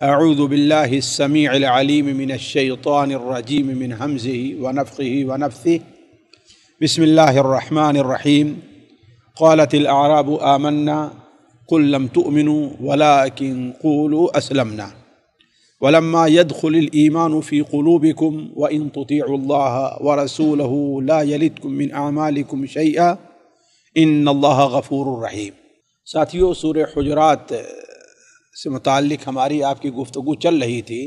اعوذ باللہ السمیع العلیم من الشیطان الرجیم من ہمزہ ونفخہ ونفثہ بسم اللہ الرحمن الرحیم قالت الاعراب آمنا قل لم تؤمنوا ولكن قولوا اسلمنا ولما يدخل الإيمان في قلوبكم وإن تطيعوا الله ورسوله لا يلدكم من أعمالكم شيئا إن الله غفور رحیم۔ ساتھیو، سورہ حجرات سے متعلق ہماری آپ کی گفتگو چل رہی تھی۔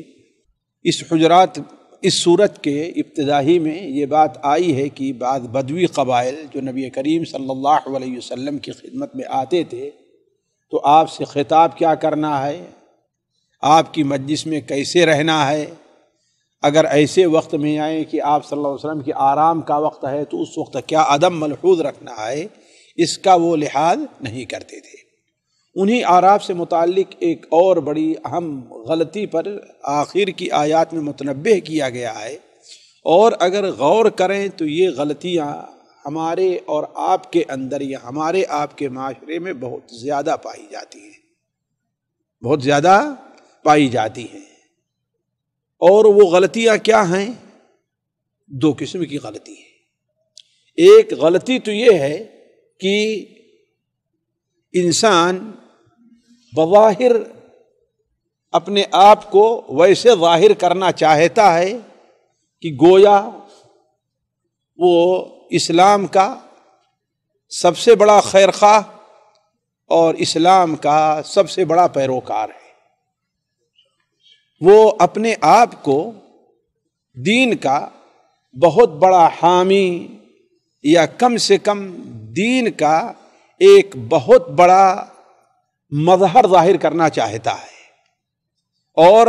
اس سورت کے ابتدائی میں یہ بات آئی ہے کہ بعض بدوی قبائل جو نبی کریم صلی اللہ علیہ وسلم کی خدمت میں آتے تھے تو آپ سے خطاب کیا کرنا ہے، آپ کی مجلس میں کیسے رہنا ہے، اگر ایسے وقت میں آئیں کہ آپ صلی اللہ علیہ وسلم کی آرام کا وقت ہے تو اس وقت کیا ادب ملحوظ رکھنا ہے، اس کا وہ لحاظ نہیں کرتے تھے۔ انہی اعراب سے متعلق ایک اور بڑی اہم غلطی پر آخر کی آیات میں متنبہ کیا گیا ہے، اور اگر غور کریں تو یہ غلطیاں ہمارے اور آپ کے اندر یا ہمارے آپ کے معاشرے میں بہت زیادہ پائی جاتی ہیں، بہت زیادہ پائی جاتی ہیں۔ اور وہ غلطیاں کیا ہیں؟ دو قسم کی غلطی ہے۔ ایک غلطی تو یہ ہے کہ انسان بظاہر اپنے آپ کو ویسے ظاہر کرنا چاہتا ہے کہ گویا وہ اسلام کا سب سے بڑا خیر خواہ اور اسلام کا سب سے بڑا پیروکار ہے۔ وہ اپنے آپ کو دین کا بہت بڑا حامی یا کم سے کم دین کا ایک بہت بڑا مظہر ظاہر کرنا چاہتا ہے، اور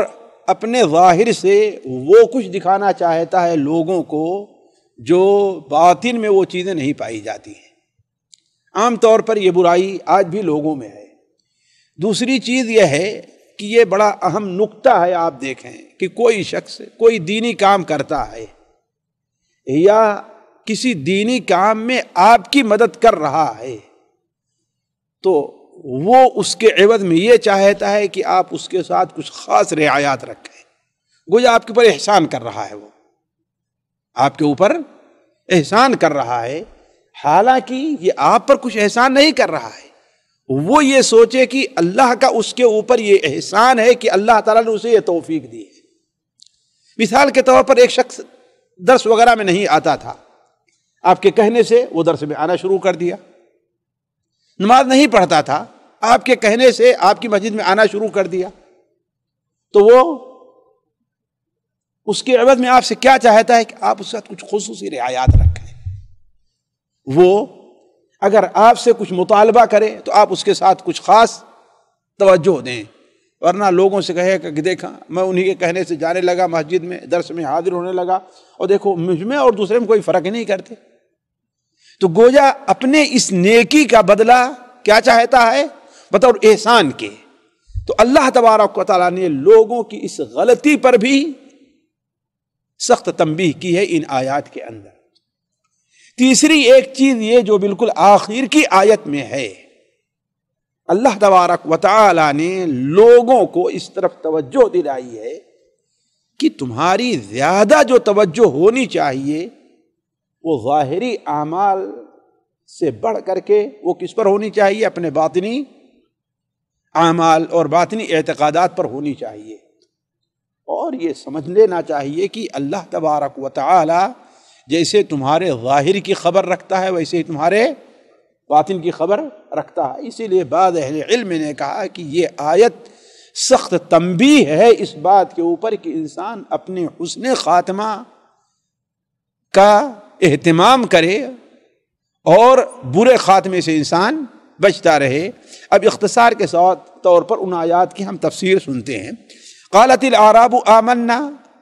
اپنے ظاہر سے وہ کچھ دکھانا چاہتا ہے لوگوں کو جو باطن میں وہ چیزیں نہیں پائی جاتی ہیں۔ عام طور پر یہ برائی آج بھی لوگوں میں ہے۔ دوسری چیز یہ ہے کہ یہ بڑا اہم نکتہ ہے، آپ دیکھیں کہ کوئی شخص کوئی دینی کام کرتا ہے یا کسی دینی کام میں آپ کی مدد کر رہا ہے تو وہ اس کے عوض میں یہ چاہتا ہے کہ آپ اس کے ساتھ کچھ خاص رعایات رکھیں، گویا آپ کے اوپر احسان کر رہا ہے، وہ آپ کے اوپر احسان کر رہا ہے، حالانکہ یہ آپ پر کچھ احسان نہیں کر رہا ہے۔ وہ یہ سوچے کہ اللہ کا اس کے اوپر یہ احسان ہے کہ اللہ تعالیٰ نے اسے یہ توفیق دی ہے۔ مثال کے طور پر ایک شخص درس وغیرہ میں نہیں آتا تھا، آپ کے کہنے سے وہ درس میں آنا شروع کر دیا۔ نماز نہیں پڑھتا تھا، آپ کے کہنے سے آپ کی مسجد میں آنا شروع کر دیا، تو وہ اس کے عوض میں آپ سے کیا چاہتا ہے کہ آپ اس کے ساتھ کچھ خصوصی رعایات رکھیں۔ وہ اگر آپ سے کچھ مطالبہ کرے تو آپ اس کے ساتھ کچھ خاص توجہ دیں، ورنہ لوگوں سے کہے کہ دیکھا میں انہی کے کہنے سے جانے لگا مسجد میں، درس میں حاضر ہونے لگا، اور دیکھو مجھ میں اور دوسرے میں کوئی فرق ہی نہیں کرتے۔ تو گویا اپنے اس نیکی کا بدلہ کیا چاہتا ہے؟ بطور احسان کے۔ تو اللہ تبارک و تعالیٰ نے لوگوں کی اس غلطی پر بھی سخت تنبیہ کی ہے ان آیات کے اندر۔ تیسری ایک چیز یہ جو بالکل آخر کی آیت میں ہے، اللہ تبارک و تعالیٰ نے لوگوں کو اس طرف توجہ دلائی ہے کہ تمہاری زیادہ جو توجہ ہونی چاہیے وہ ظاہری اعمال سے بڑھ کر کے وہ کس پر ہونی چاہیے؟ اپنے باطنی اعمال اور باطنی اعتقادات پر ہونی چاہیے۔ اور یہ سمجھ لینا چاہیے کہ اللہ تبارک و تعالی جیسے تمہارے ظاہر کی خبر رکھتا ہے ویسے ہی تمہارے باطن کی خبر رکھتا ہے۔ اسی لیے بعض اہل علم نے کہا کہ یہ آیت سخت تنبیہ ہے اس بات کے اوپر کہ انسان اپنے حسن خاتمہ کا اہتمام کرے اور برے خاتمے سے انسان بچتا رہے۔ اب اختصار کے طور پر ان آیات کی ہم تفسیر سنتے ہیں۔ قالت الاعراب آمنا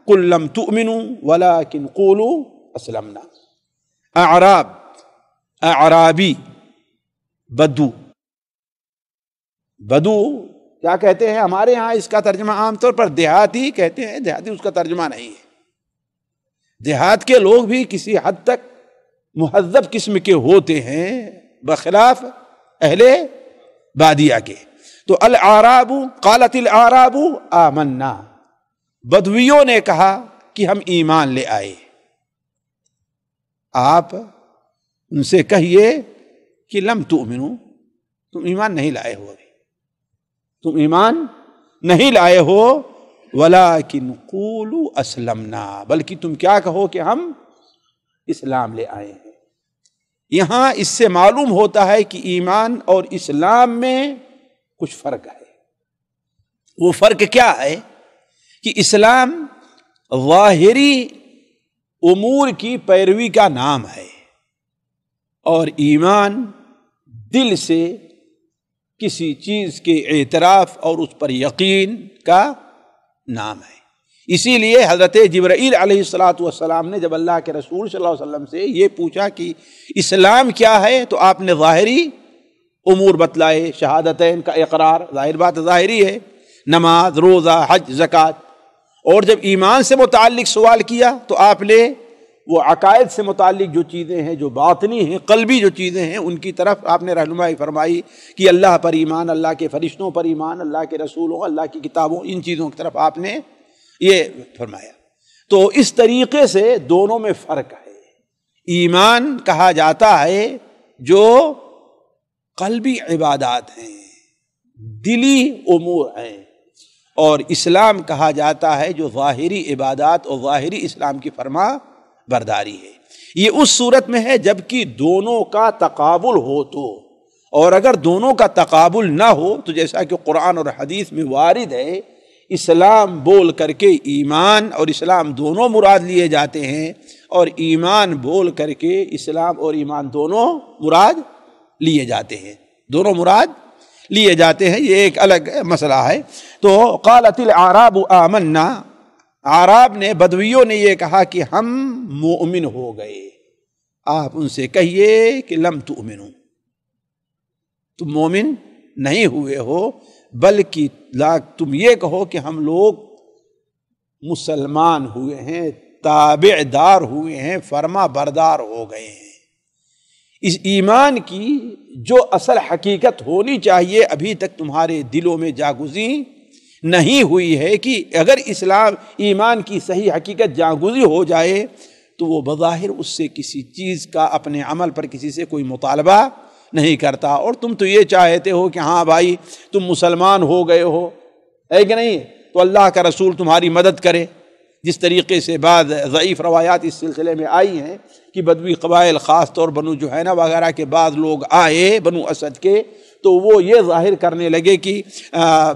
قل لم تؤمنوا ولكن قولوا اسلمنا۔ اعراب، اعرابی، بدو کیا کہتے ہیں؟ ہمارے ہاں اس کا ترجمہ عام طور پر دیہاتی کہتے ہیں، دیہاتی اس کا ترجمہ نہیں ہے۔ دیہات کے لوگ بھی کسی حد تک مہذب قسم کے ہوتے ہیں بخلاف اہل بادیہ کے۔ تو الاعراب قالت الاعراب آمنا، بدویوں نے کہا کہ ہم ایمان لے آئے. آپ ان سے کہیے کہ لم تؤمنو، تم ایمان نہیں لائے ہو، ابھی تم ایمان نہیں لائے ہو. ولیکن قولوا اسلمنا، بلکہ تم کیا کہو کہ ہم اسلام لے آئے ہیں. یہاں اس سے معلوم ہوتا ہے کہ ایمان اور اسلام میں کچھ فرق ہے. وہ فرق کیا ہے کہ اسلام ظاہری امور کی پیروی کا نام ہے اور ایمان دل سے کسی چیز کے اعتراف اور اس پر یقین کا نام ہے. اسی لیے حضرت جبرائیل علیہ الصلاۃ والسلام نے جب اللہ کے رسول صلی اللہ علیہ وسلم سے یہ پوچھا کہ اسلام کیا ہے تو آپ نے ظاہری امور بتلائے. شہادتین کا اقرار، ظاہر بات ظاہری ہے، نماز، روزہ، حج، زکوٰۃ. اور جب ایمان سے متعلق سوال کیا تو آپ نے وہ عقائد سے متعلق جو چیزیں ہیں، جو باطنی ہیں، قلبی جو چیزیں ہیں، ان کی طرف آپ نے رہنمائی فرمائی کہ اللہ پر ایمان، اللہ کے فرشتوں پر ایمان، اللہ کے رسولوں، اللہ کی کتابوں، ان چیزوں کی طرف آپ نے یہ فرمایا. تو اس طریقے سے دونوں میں فرق ہے. ایمان کہا جاتا ہے جو قلبی عبادات ہیں، دلی امور ہیں، اور اسلام کہا جاتا ہے جو ظاہری عبادات اور ظاہری اسلام کی فرما برداری ہے. یہ اس صورت میں ہے جبکہ دونوں کا تقابل ہو تو، اور اگر دونوں کا تقابل نہ ہو تو جیسا کہ قرآن اور حدیث میں وارد ہے، اسلام بول کر کے ایمان اور اسلام دونوں مراد لیے جاتے ہیں، اور ایمان بول کر کے اسلام اور ایمان دونوں مراد لیے جاتے ہیں، دونوں مراد لیے جاتے ہیں. یہ ایک الگ مسئلہ ہے. تو قالت الاعراب آمنا، اعراب نے، بدویوں نے یہ کہا کہ ہم مومن ہو گئے. آپ ان سے کہیے کہ لم تؤمنو، تم مومن نہیں ہوئے ہو، بلکہ تم یہ کہو کہ ہم لوگ مسلمان ہوئے ہیں، تابع دار ہوئے ہیں، فرما بردار ہو گئے ہیں. اس ایمان کی جو اصل حقیقت ہونی چاہیے ابھی تک تمہارے دلوں میں جاگزی نہیں ہوئی ہے کہ اگر اسلام ایمان کی صحیح حقیقت جاگزی ہو جائے تو وہ بظاہر اس سے کسی چیز کا اپنے عمل پر کسی سے کوئی مطالبہ نہیں کرتا. اور تم تو یہ چاہتے ہو کہ ہاں بھائی تم مسلمان ہو گئے ہو، ہے کہ نہیں، تو اللہ کا رسول تمہاری مدد کرے. جس طریقے سے بعض ضعیف روایات اس سلسلے میں آئی ہیں کہ بدوی قبائل، خاص طور بنو جوہینہ وغیرہ کے بعض لوگ آئے بنو اسد کے، تو وہ یہ ظاہر کرنے لگے کہ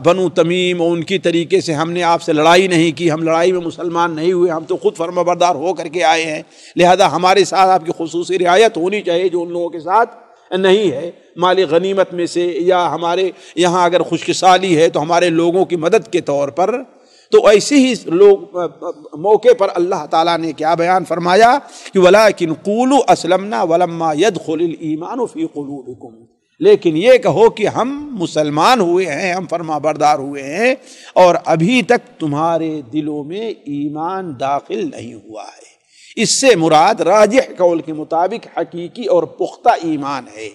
بنو تمیم اور ان کی طریقے سے ہم نے آپ سے لڑائی نہیں کی، ہم لڑائی میں مسلمان نہیں ہوئے، ہم تو خود فرمانبردار ہو کر کے آئے ہیں، لہذا ہمارے ساتھ آپ کی خصوصی رعایت ہونی چاہیے جو ان لوگوں کے ساتھ نہیں ہے. مال غنیمت میں سے یا ہمارے یہاں اگر خشک سالی ہے تو ہمارے لوگوں کی مدد کے طور پر. تو ایسے ہی لوگ موقع پر اللہ تعالیٰ نے کیا بیان فرمایا کہ وَلَٰكِنْ قُولُوا أَسْلَمْنَا وَلَمَّا يَدْخُلِ الْإِيمَانُ فِي قُلُوبِكُمْ، لیکن یہ کہو کہ ہم مسلمان ہوئے ہیں، ہم فرما بردار ہوئے ہیں، اور ابھی تک تمہارے دلوں میں ایمان داخل نہیں ہوا ہے. اس سے مراد راجح قول کے مطابق حقیقی اور پختہ ایمان ہے.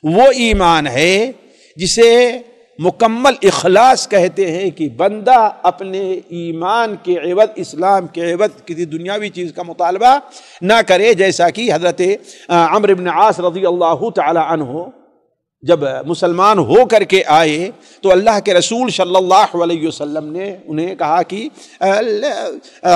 وہ ایمان ہے جسے مکمل اخلاص کہتے ہیں کہ بندہ اپنے ایمان کے عوض، اسلام کے عوض کسی دنیاوی چیز کا مطالبہ نہ کرے. جیسا کہ حضرت عمرو بن عاص رضی اللہ تعالی عنہ جب مسلمان ہو کر کے آئے تو اللہ کے رسول صلی اللہ علیہ وسلم نے انہیں کہا کہ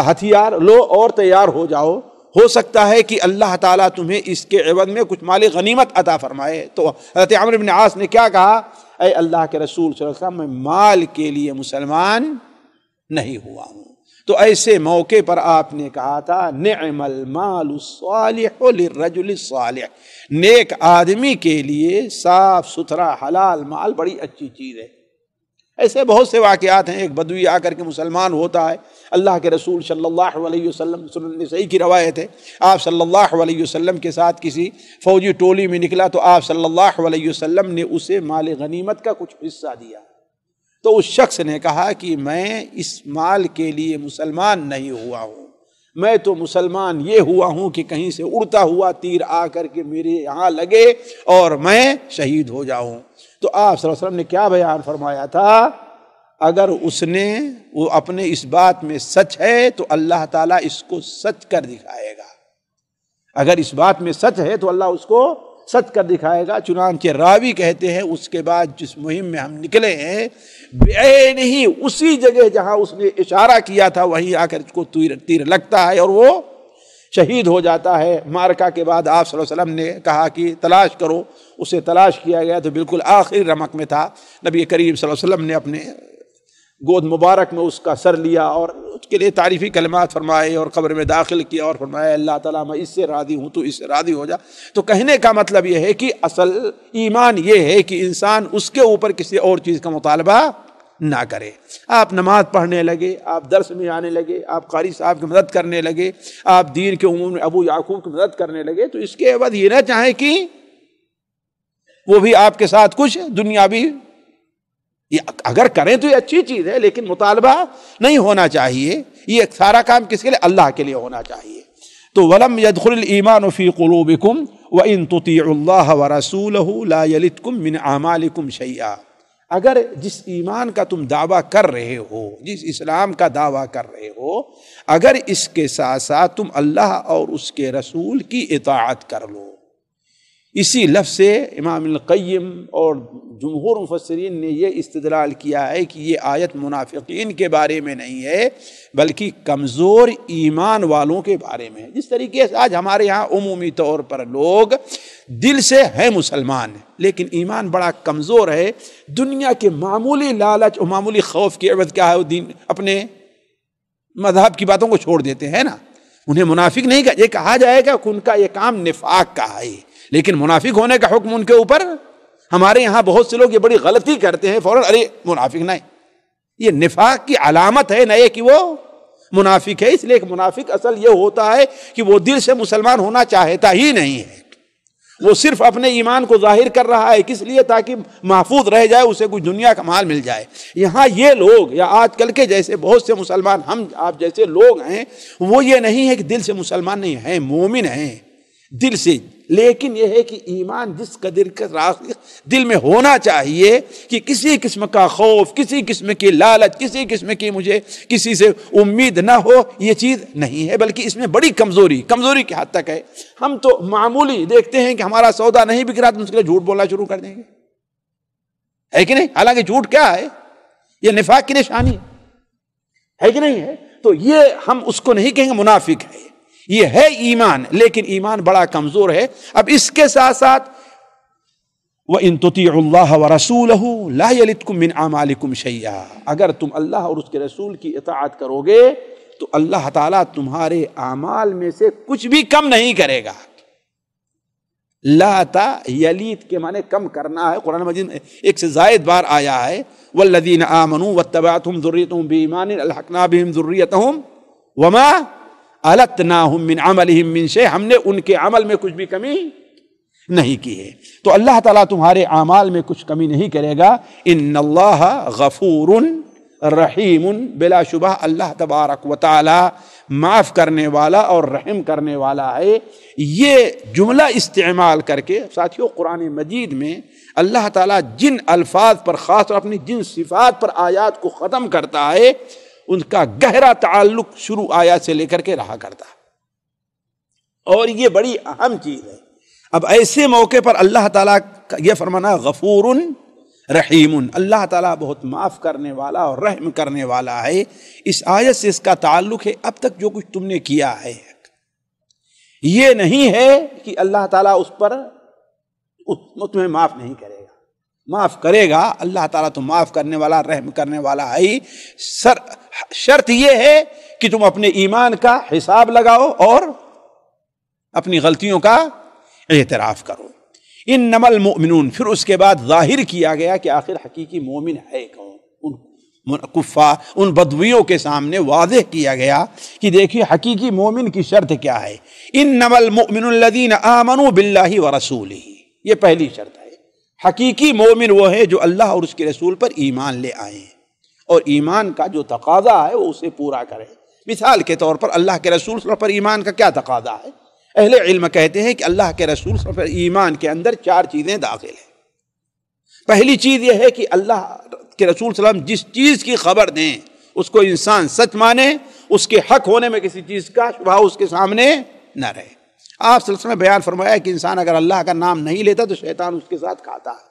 ہتھیار لو اور تیار ہو جاؤ، ہو سکتا ہے کہ اللہ تعالیٰ تمہیں اس کے عوض میں کچھ مال غنیمت عطا فرمائے. تو حضرت عمرو بن عاص نے کیا کہا، اے اللہ کے رسول صلی اللہ علیہ وسلم، میں مال کے لیے مسلمان نہیں ہوا ہوں. تو ایسے موقع پر آپ نے کہا تھا نعم المال الصالح للرجل الصالح، نیک آدمی کے لیے صاف ستھرا حلال مال بڑی اچھی چیز ہے. ایسے بہت سے واقعات ہیں. ایک بدوی آ کر کے مسلمان ہوتا ہے، اللہ کے رسول صلی اللہ علیہ وسلم، سنن نسائی کی روایت ہے، آپ صلی اللہ علیہ وسلم کے ساتھ کسی فوجی ٹولی میں نکلا تو آپ صلی اللہ علیہ وسلم نے اسے مال غنیمت کا کچھ حصہ دیا. تو اس شخص نے کہا کہ میں اس مال کے لیے مسلمان نہیں ہوا ہوں، میں تو مسلمان یہ ہوا ہوں کہ کہیں سے اڑتا ہوا تیر آ کر کے میرے یہاں لگے اور میں شہید ہو جاؤں۔ تو آپ صلی اللہ علیہ وسلم نے کیا بیان فرمایا تھا؟ اگر اس نے وہ اپنے اس بات میں سچ ہے تو اللہ تعالیٰ اس کو سچ کر دکھائے گا۔ اگر اس بات میں سچ ہے تو اللہ اس کو سچ کر دکھائے گا۔ چنانچہ راوی کہتے ہیں اس کے بعد جس مہم میں ہم نکلے ہیں بعین ہی اسی جگہ جہاں اس نے اشارہ کیا تھا وہیں آ کر اس کو تیر لگتا ہے اور وہ شہید ہو جاتا ہے۔ معرکہ کے بعد آپ صلی اللہ علیہ وسلم نے کہا کہ تلاش کرو، اسے تلاش کیا گیا تو بالکل آخری رمق میں تھا۔ نبی کریم صلی اللہ علیہ وسلم نے اپنے گود مبارک میں اس کا سر لیا اور اس کے لیے تعریفی کلمات فرمائے اور قبر میں داخل کیا اور فرمایا اللہ تعالیٰ میں اس سے راضی ہوں تو اس سے راضی ہو جا۔ تو کہنے کا مطلب یہ ہے کہ اصل ایمان یہ ہے کہ انسان اس کے اوپر کسی اور چیز کا مطالبہ نہ کرے۔ آپ نماز پڑھنے لگے، آپ درس میں آنے لگے، آپ قاری صاحب کی مدد کرنے لگے، آپ دین کے عموم میں ابو یعقوب کی مدد کرنے لگے، تو اس کے عوض یہ نہ چاہیں کہ وہ بھی آپ کے ساتھ کچھ دنیاوی، اگر کریں تو یہ اچھی چیز ہے لیکن مطالبہ نہیں ہونا چاہیے۔ یہ سارا کام کس کے لیے؟ اللہ کے لیے ہونا چاہیے۔ تو وَلَمْ يَدْخُلِ الْإِيمَانُ فِي قُلُوبِكُمْ وَإِن تُطِيعُوا اللَّهَ وَرَسُولَهُ لَا يَلِتْكُمْ مِنْ أَعْمَالِكُمْ شَيْئًا۔ اگر جس ایمان کا تم دعویٰ کر رہے ہو، جس اسلام کا دعویٰ کر رہے ہو، اگر اس کے ساتھ ساتھ تم اللہ اور اس کے رسول کی اطاعت کر لو۔ اسی لفظ سے امام القیم اور جمہور مفسرین نے یہ استدلال کیا ہے کہ یہ آیت منافقین کے بارے میں نہیں ہے بلکہ کمزور ایمان والوں کے بارے میں ہے۔ جس طریقے سے آج ہمارے ہاں عمومی طور پر لوگ دل سے ہیں مسلمان لیکن ایمان بڑا کمزور ہے، دنیا کے معمولی لالچ اور معمولی خوف کے عوض کیا ہے وہ دین اپنے مذہب کی باتوں کو چھوڑ دیتے ہیں نا۔ انہیں منافق نہیں یہ کہا جائے گا کہ ان کا یہ کام نفاق کا ہے، لیکن منافق ہونے کا حکم ان کے اوپر، ہمارے یہاں بہت سے لوگ یہ بڑی غلطی کرتے ہیں، فوراً ارے منافق نہیں، یہ نفاق کی علامت ہے، نہ کہ وہ منافق ہے۔ اس لیے کہ منافق اصل یہ ہوتا ہے کہ وہ دل سے مسلمان ہونا چاہتا ہی نہیں ہے، وہ صرف اپنے ایمان کو ظاہر کر رہا ہے کس لیے؟ تاکہ محفوظ رہ جائے، اسے کچھ دنیا کا مال مل جائے۔ یہاں یہ لوگ یا آج کل کے جیسے بہت سے مسلمان ہم آپ جیسے لوگ ہیں، وہ یہ نہیں ہے کہ دل سے مسلمان نہیں ہیں، مومن ہیں دل سے، لیکن یہ ہے کہ ایمان جس قدر کا دل میں ہونا چاہیے کہ کسی قسم کا خوف، کسی قسم کی لالچ، کسی قسم کی مجھے کسی سے امید نہ ہو، یہ چیز نہیں ہے، بلکہ اس میں بڑی کمزوری کی حد تک ہے۔ ہم تو معمولی دیکھتے ہیں کہ ہمارا سودا نہیں بک رہا تو اس کے لیے جھوٹ بولنا شروع کر دیں گے، ہے کہ نہیں؟ حالانکہ جھوٹ کیا ہے؟ یہ نفاق کی نشانی ہے کہ نہیں ہے؟ تو یہ ہم اس کو نہیں کہیں گے منافق ہے، یہ ہے ایمان، لیکن ایمان بڑا کمزور ہے۔ اب اس کے ساتھ ساتھ وَإِن تُطِيعُوا اللَّهَ وَرَسُولَهُ لَا يَلِتْكُم مِّنْ أَعْمَالِكُمْ شَيْئًا، اگر تم اللہ اور اس کے رسول کی اطاعت کرو گے تو اللہ تعالیٰ تمہارے اعمال میں سے کچھ بھی کم نہیں کرے گا۔ لاتا یلیت کے معنی کم کرنا ہے، قرآن مجید میں ایک سے زائد بار آیا ہے وَالَّذِينَ آمَنُوا وَاتَّبَعَتْهُمْ ذُرِّيَّتُهُم بِإِيمَانٍ أَلْحَقْنَا بِهِمْ ذُرِّيَّتَهُمْ وَمَا أَلَتْنَاهُم مِّنْ عَمَلِهِم مِّن شَيْءٍ، ہم نے ان کے عمل میں کچھ بھی کمی نہیں کی ہے۔ تو اللہ تعالیٰ تمہارے اعمال میں کچھ کمی نہیں کرے گا۔ ان اللہ غفور رحیم، بلا شبہ اللہ تبارک و تعالی معاف کرنے والا اور رحم کرنے والا ہے۔ یہ جملہ استعمال کر کے ساتھیوں قرآن مجید میں اللہ تعالیٰ جن الفاظ پر خاص اور اپنی جن صفات پر آیات کو ختم کرتا ہے ان کا گہرا تعلق شروع آیات سے لے کر کے رہا کرتا ہے، اور یہ بڑی اہم چیز ہے۔ اب ایسے موقع پر اللہ تعالیٰ کا یہ فرمانا غفور رحیم، اللہ تعالیٰ بہت معاف کرنے والا اور رحم کرنے والا ہے۔ اس آیت سے اس کا تعلق ہے اب تک جو کچھ تم نے کیا ہے، یہ نہیں ہے کہ اللہ تعالیٰ اس پر تمہیں معاف نہیں کرے گا، معاف کرے گا۔ اللہ تعالیٰ تو معاف کرنے والا رحم کرنے والا ہے، شرط یہ ہے کہ تم اپنے ایمان کا حساب لگاؤ اور اپنی غلطیوں کا اعتراف کرو۔ انما المؤمنون، پھر اس کے بعد ظاہر کیا گیا کہ آخر حقیقی مومن ہے کون، ان بدویوں کے سامنے واضح کیا گیا کہ دیکھیے حقیقی مومن کی شرط کیا ہے۔ انما المؤمنون الذین آمنوا باللہ ورسولہ، یہ پہلی شرط ہے۔ حقیقی مومن وہ ہے جو اللہ اور اس کے رسول پر ایمان لے آئے اور ایمان کا جو تقاضا ہے وہ اسے پورا کرے۔ مثال کے طور پر اللہ کے رسول صلی اللہ علیہ وسلم پر ایمان کا کیا تقاضا ہے؟ اہل علم کہتے ہیں کہ اللہ کے رسول صلی اللہ علیہ وسلم پر ایمان کے اندر 4 چیزیں داخل ہیں۔ پہلی چیز یہ ہے کہ اللہ کے رسول صلی اللہ علیہ وسلم جس چیز کی خبر دیں اس کو انسان سچ مانے، اس کے حق ہونے میں کسی چیز کا شبہ اس کے سامنے نہ رہے۔ آپ صلی اللہ علیہ وسلم نے بیان فرمایا کہ انسان اگر اللہ کا نام نہیں لیتا تو شیطان اس کے ساتھ کھاتا ہے۔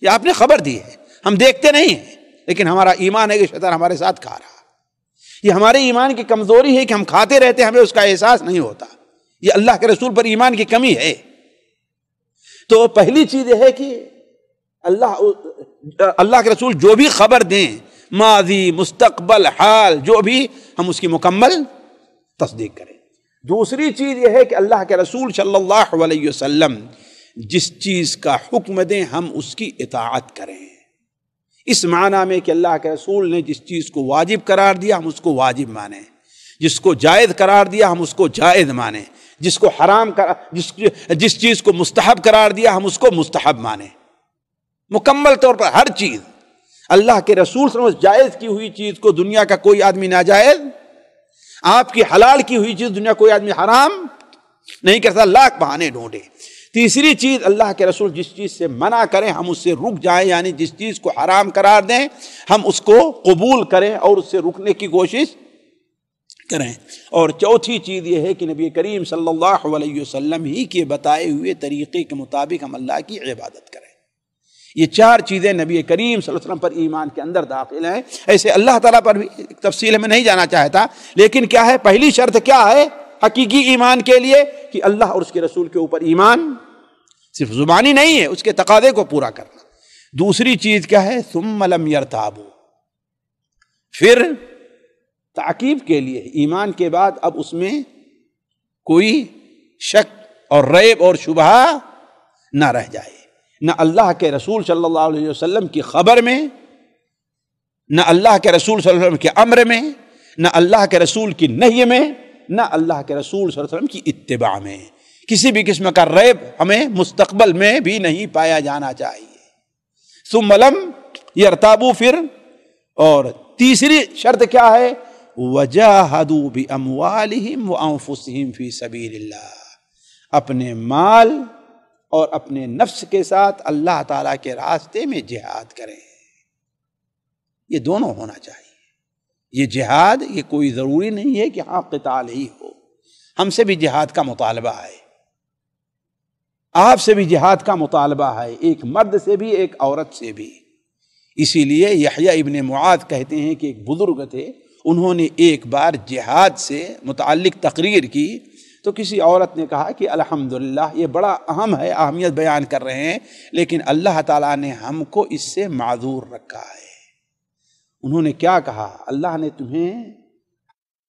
یہ آپ نے خبر دی ہے، ہم دیکھتے نہیں ہیں لیکن ہمارا ایمان ہے کہ شیطان ہمارے ساتھ کھا رہا۔ یہ ہمارے ایمان کی کمزوری ہے کہ ہم کھاتے رہتے، ہمیں اس کا احساس نہیں ہوتا۔ یہ اللہ کے رسول پر ایمان کی کمی ہے۔ تو پہلی چیز یہ ہے کہ اللہ کے رسول جو بھی خبر دیں، ماضی، مستقبل، حال، جو بھی، ہم اس کی مکمل تصدیق کریں۔ دوسری چیز یہ ہے کہ اللہ کے رسول صلی اللہ علیہ وسلم جس چیز کا حکم دیں ہم اس کی اطاعت کریں، اس معنی میں کہ اللہ کے رسول نے جس چیز کو واجب قرار دیا ہم اس کو واجب مانیں، جس کو جائز قرار دیا ہم اس کو جائز مانیں، جس کو حرام جس چیز کو مستحب قرار دیا ہم اس کو مستحب مانیں۔ مکمل طور پر ہر چیز اللہ کے رسول صلی اللہ علیہ وسلم جائز کی ہوئی چیز کو دنیا کا کوئی آدمی ناجائز، آپ کی حلال کی ہوئی چیز دنیا کوئی آدمی حرام نہیں کرتا، لاکھ بہانے ڈھونڈے۔ تیسری چیز اللہ کے رسول جس چیز سے منع کریں ہم اس سے رک جائیں، یعنی جس چیز کو حرام قرار دیں ہم اس کو قبول کریں اور اس سے رکنے کی کوشش کریں۔ اور چوتھی چیز یہ ہے کہ نبی کریم صلی اللہ علیہ وسلم ہی کے بتائے ہوئے طریقے کے مطابق ہم اللہ کی عبادت کریں۔ یہ 4 چیزیں نبی کریم صلی اللہ علیہ وسلم پر ایمان کے اندر داخل ہیں۔ ایسے اللہ تعالیٰ پر بھی تفصیل میں نہیں جانا چاہتا، لیکن کیا ہے پہلی شرط کیا ہے حقیقی ایمان کے لیے؟ کہ اللہ اور اس کے رسول کے اوپر ایمان صرف زبانی نہیں ہے، اس کے تقاضے کو پورا کرنا۔ دوسری چیز کیا ہے؟ ثم لم یرتابوا، پھر تعقیب کے لیے ایمان کے بعد اب اس میں کوئی شک اور ریب اور شبہ نہ رہ جائے، نہ اللہ کے رسول صلی اللہ علیہ وسلم کی خبر میں، نہ اللہ کے رسول صلی اللہ علیہ وسلم کے امر میں، نہ اللہ کے رسول کی نہی میں، نہ اللہ کے رسول صلی اللہ علیہ وسلم کی اتباع میں۔ کسی بھی قسم کا ریب ہمیں مستقبل میں بھی نہیں پایا جانا چاہیے۔ ثم لم یرتابوا، پھر اور تیسری شرط کیا ہے؟ وجاہدوا باموالہم وانفسہم فی سبیل اللہ، اپنے مال اور اپنے نفس کے ساتھ اللہ تعالیٰ کے راستے میں جہاد کریں۔ یہ دونوں ہونا چاہیے۔ یہ جہاد یہ کوئی ضروری نہیں ہے کہ ہاں قتال ہی ہو، ہم سے بھی جہاد کا مطالبہ ہے، آپ سے بھی جہاد کا مطالبہ ہے، ایک مرد سے بھی ایک عورت سے بھی۔ اسی لیے یحییٰ ابن معاذ کہتے ہیں کہ ایک بزرگ تھے، انہوں نے ایک بار جہاد سے متعلق تقریر کی تو کسی عورت نے کہا کہ الحمدللہ یہ بڑا اہم ہے، اہمیت بیان کر رہے ہیں، لیکن اللہ تعالیٰ نے ہم کو اس سے معذور رکھا ہے۔ انہوں نے کیا کہا؟ اللہ نے تمہیں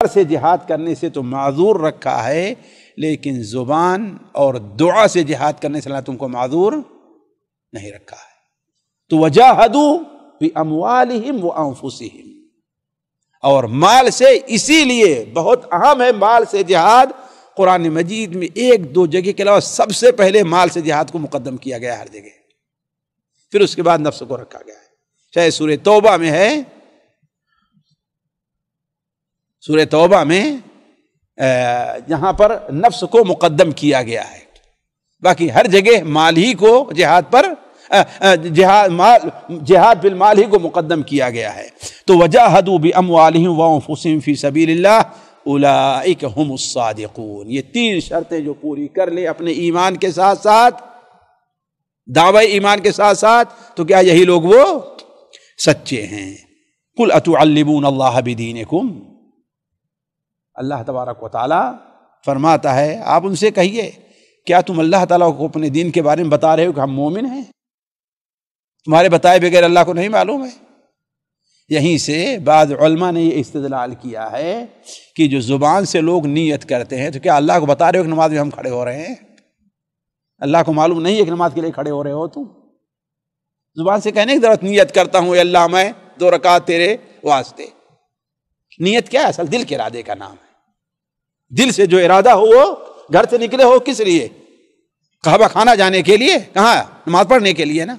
سے جہاد کرنے سے تو معذور رکھا ہے، لیکن زبان اور دعا سے جہاد کرنے سے اللہ تم کو معذور نہیں رکھا ہے۔ تو وجاہدوا باموالہم وانفسہم، اور مال سے، اسی لیے بہت اہم ہے مال سے جہاد۔ قرآن مجید میں 1-2 جگہ کے علاوہ سب سے پہلے مال سے جہاد کو مقدم کیا گیا ہر جگہ، پھر اس کے بعد نفس کو رکھا گیا ہے۔ چاہے سورہ توبہ میں ہے، سورہ توبہ میں جہاں پر نفس کو مقدم کیا گیا ہے، باقی ہر جگہ مال ہی کو جہاد پر جہاد بالمال ہی کو مقدم کیا گیا ہے۔ تو وجاہدوا باموالہم وانفسہم فی سبیل اللہ اولئک ھم الصادقون۔ یہ 3 شرطیں جو پوری کر لیں اپنے ایمان کے ساتھ ساتھ، دعوی ایمان کے ساتھ ساتھ، تو کیا یہی لوگ وہ سچے ہیں۔ قل اتعلمون اللہ بدینکم، اللہ تبارک و تعالی فرماتا ہے آپ ان سے کہیے کیا تم اللہ تعالیٰ کو اپنے دین کے بارے میں بتا رہے ہو کہ ہم مومن ہیں؟ تمہارے بتائے بغیر اللہ کو نہیں معلوم ہے؟ یہیں سے بعض علماء نے یہ استدلال کیا ہے کہ جو زبان سے لوگ نیت کرتے ہیں، تو کیا اللہ کو بتا رہے ہو کہ نماز میں ہم کھڑے ہو رہے ہیں؟ اللہ کو معلوم نہیں ہے کہ نماز کے لیے کھڑے ہو رہے ہو؟ تم زبان سے کہنے کی ضرورت، نیت کرتا ہوں اے اللہ میں 2 رکعت تیرے واسطے۔ نیت کیا ہے؟ اصل دل کے ارادے کا نام ہے۔ دل سے جو ارادہ ہو، وہ گھر سے نکلے ہو کس لیے؟ کعبہ خانہ جانے کے لیے؟ کہاں؟ نماز پڑھنے کے لیے نا،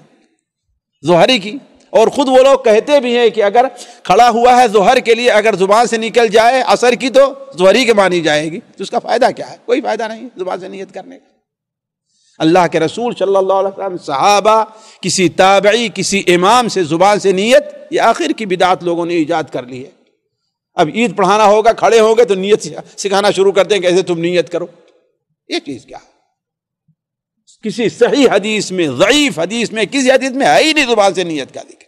ظہری کی۔ اور خود وہ لوگ کہتے بھی ہیں کہ اگر کھڑا ہوا ہے ظہر کے لیے، اگر زبان سے نکل جائے عصر کی تو ظہری کے مانی جائے گی، تو اس کا فائدہ کیا ہے؟ کوئی فائدہ نہیں زبان سے نیت کرنے کا۔ اللہ کے رسول صلی اللہ علیہ وسلم، صحابہ، کسی تابعی، کسی امام سے زبان سے نیت، یہ آخر کی بدعت لوگوں نے ایجاد کر لی ہے۔ اب عید پڑھانا ہوگا، کھڑے ہوں گے تو نیت سکھانا شروع کرتے ہیں کہ ایسے تم نیت کرو۔ یہ چیز کیا ہے؟ کسی صحیح حدیث میں، ضعیف حدیث میں، کسی حدیث میں ہے ہی نہیں زبان سے نیت کا ذکر۔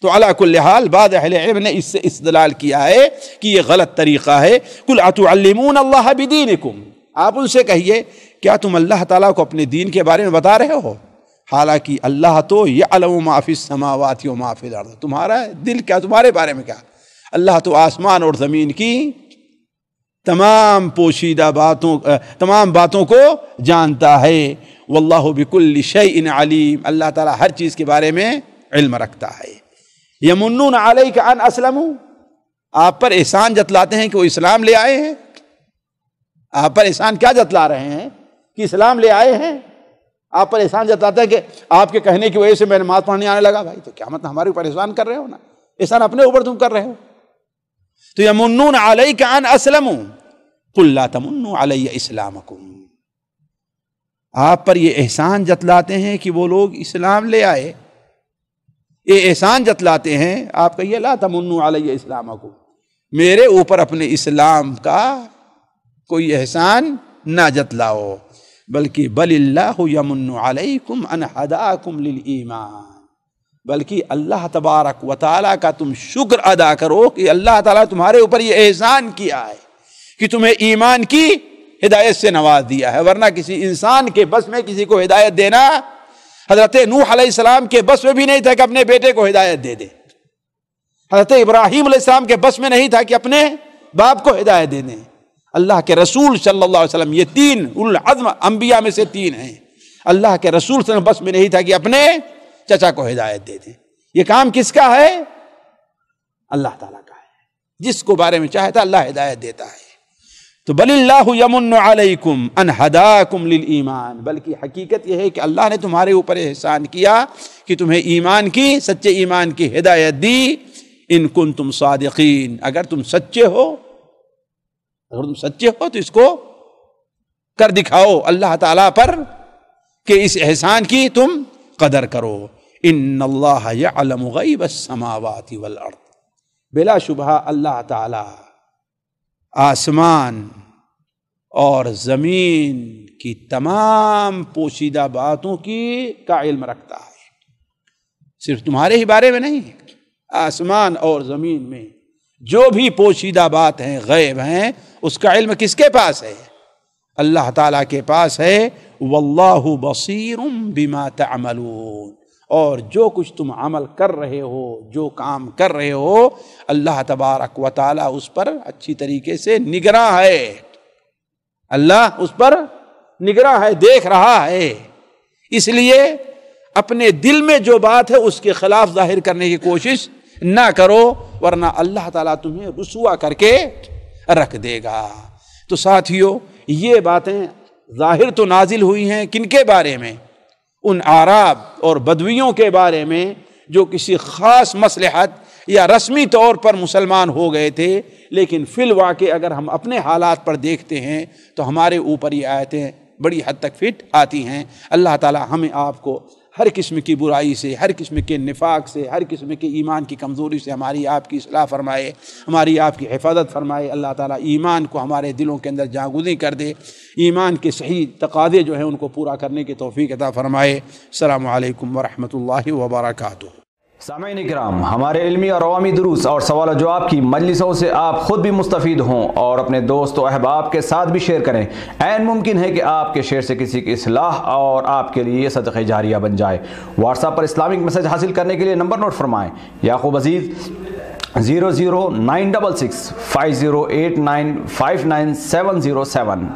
تو علی کل حال بعض اہل علم نے اس سے استدلال کیا ہے کہ یہ غلط طریقہ ہے۔ قل اتعلمون اللہ بدینکم، آپ ان سے کہیے کیا تم اللہ تعالیٰ کو اپنے دین کے بارے میں بتا رہے ہو؟ حالانکہ اللہ تو یعلم ما فی السماوات و ما فی الارض، تمہارا دل کیا، تمہارے بارے میں کیا؟ اللہ تو آسمان اور زمین کی تمام پوشیدہ تمام باتوں کو جانتا ہے۔ واللہ بکل شیء علیم، اللہ تعالیٰ ہر چیز کے بارے میں علم رکھتا ہے۔ یمنون علیک ان اسلموا، آپ پر احسان جتلاتے ہیں کہ وہ اسلام لے آئے ہیں۔ آپ پر احسان کیا جتلا رہے ہیں؟ کہ اسلام لے آئے ہیں۔ آپ پر احسان جتلاتے ہیں کہ آپ کے کہنے کی وجہ سے میں نماز پڑھنے آنے لگا۔ بھائی تو کیا مطلب ہمارے اوپر احسان کر رہے ہو نا، احسان اپنے اوپر تم کر رہے ہو۔ تو یمنون علیک ان اسلموا قل لا تمنوا علی اسلامکم، آپ پر یہ احسان جتلاتے ہیں کہ وہ لوگ اسلام لے آئے، یہ احسان جتلاتے ہیں، آپ کہیے لا تمنوا علی اسلامکم، میرے اوپر اپنے اسلام کا کوئی احسان نہ جتلاؤ، بلکہ بل اللہ یمن علیکم ان ہداکم للایمان، بلکہ اللہ تبارک و تعالیٰ کا تم شکر ادا کرو کہ اللہ تعالیٰ تمہارے اوپر یہ احسان کیا ہے کہ تمہیں ایمان کی ہدایت سے نواز دیا ہے، ورنہ کسی انسان کے بس میں کسی کو ہدایت دینا، حضرت نوح علیہ السلام کے بس میں بھی نہیں تھا کہ اپنے بیٹے کو ہدایت دے دے، حضرت ابراہیم علیہ السلام کے بس میں نہیں تھا کہ اپنے باپ کو ہدایت دے دیں، اللہ کے رسول صلی اللہ علیہ وسلم، یہ تین العزم انبیاء میں سے تین ہیں، اللہ کے رسول صلی اللہ علیہ وسلم بس میں نہیں تھا کہ اپنے چچا کو ہدایت دے دیں۔ یہ کام کس کا ہے؟ اللہ تعالیٰ کا ہے، جس کو بارے میں چاہتا اللہ ہدایت دیتا ہے۔ تو بل اللہ یمن علیکم ان ہداکم للایمان، بلکہ حقیقت یہ ہے کہ اللہ نے تمہارے اوپر احسان کیا کہ تمہیں ایمان کی، سچے ایمان کی ہدایت دی، ان کنتم صادقین، اگر تم سچے ہو، اگر تم سچے ہو تو اس کو کر دکھاؤ اللہ تعالیٰ پر کہ اس احسان کی تم قدر کرو۔ ان اللہ یعلم غیب السماوات والارض، بلا شبہ اللہ تعالیٰ آسمان اور زمین کی تمام پوشیدہ باتوں کا علم رکھتا ہے، صرف تمہارے ہی بارے میں نہیں، آسمان اور زمین میں جو بھی پوشیدہ بات ہیں، غیب ہیں، اس کا علم کس کے پاس ہے؟ اللہ تعالیٰ کے پاس ہے۔ واللہ بصیر بما تعملون، اور جو کچھ تم عمل کر رہے ہو، جو کام کر رہے ہو، اللہ تبارک و تعالیٰ اس پر اچھی طریقے سے نگراں ہے، اللہ اس پر نگراں ہے، دیکھ رہا ہے۔ اس لیے اپنے دل میں جو بات ہے اس کے خلاف ظاہر کرنے کی کوشش نہ کرو، ورنہ اللہ تعالیٰ تمہیں رسوا کر کے رکھ دے گا۔ تو ساتھیو، یہ باتیں ظاہر تو نازل ہوئی ہیں کن کے بارے میں؟ ان اعراب اور بدویوں کے بارے میں جو کسی خاص مصلحت یا رسمی طور پر مسلمان ہو گئے تھے، لیکن فی الواقع اگر ہم اپنے حالات پر دیکھتے ہیں تو ہمارے اوپر یہ آیتیں بڑی حد تک فٹ آتی ہیں۔ اللہ تعالی ہمیں آپ کو ہر قسم کی برائی سے، ہر قسم کے نفاق سے، ہر قسم کے ایمان کی کمزوری سے ہماری آپ کی اصلاح فرمائے، ہماری آپ کی حفاظت فرمائے۔ اللہ تعالیٰ ایمان کو ہمارے دلوں کے اندر جاگزیں کر دے، ایمان کے صحیح تقاضے جو ہیں ان کو پورا کرنے کی توفیق عطا فرمائے۔ السلام علیکم ورحمۃ اللہ وبرکاتہ۔ سامعین اکرام، ہمارے علمی اور عوامی دروس اور سوال و جواب کی مجلسوں سے آپ خود بھی مستفید ہوں اور اپنے دوست و احباب کے ساتھ بھی شیئر کریں۔ عین ممکن ہے کہ آپ کے شیئر سے کسی کی اصلاح اور آپ کے لیے صدقہ جاریہ بن جائے۔ واٹس ایپ پر اسلامک میسج حاصل کرنے کے لیے نمبر نوٹ فرمائیں: یعقوب عزیز 00966 5089 59707۔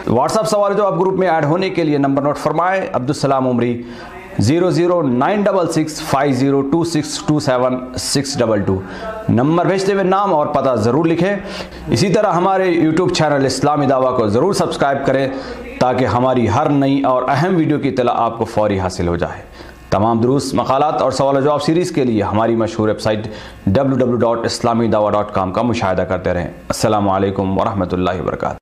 واٹس ایپ سوال جو آپ گروپ میں ایڈ ہونے کے لیے نمبر نوٹ فرمائیں: عبدالسلام عمری 00966 502627 نمبر بھیجتے ہوئے نام اور پتہ ضرور لکھیں۔ اسی طرح ہمارے یوٹیوب چینل اسلامی دعویٰ کو ضرور سبسکرائب کریں تاکہ ہماری ہر نئی اور اہم ویڈیو کی اطلاع آپ کو فوری حاصل ہو جائے۔ تمام دروس، مقالات اور سوال و جواب سیریز کے لیے ہماری مشہور ویب سائٹ www.islamidawah.com کا مشاہدہ کرتے رہیں۔ السلام علیکم ورحمۃ اللہ وبرکاتہ۔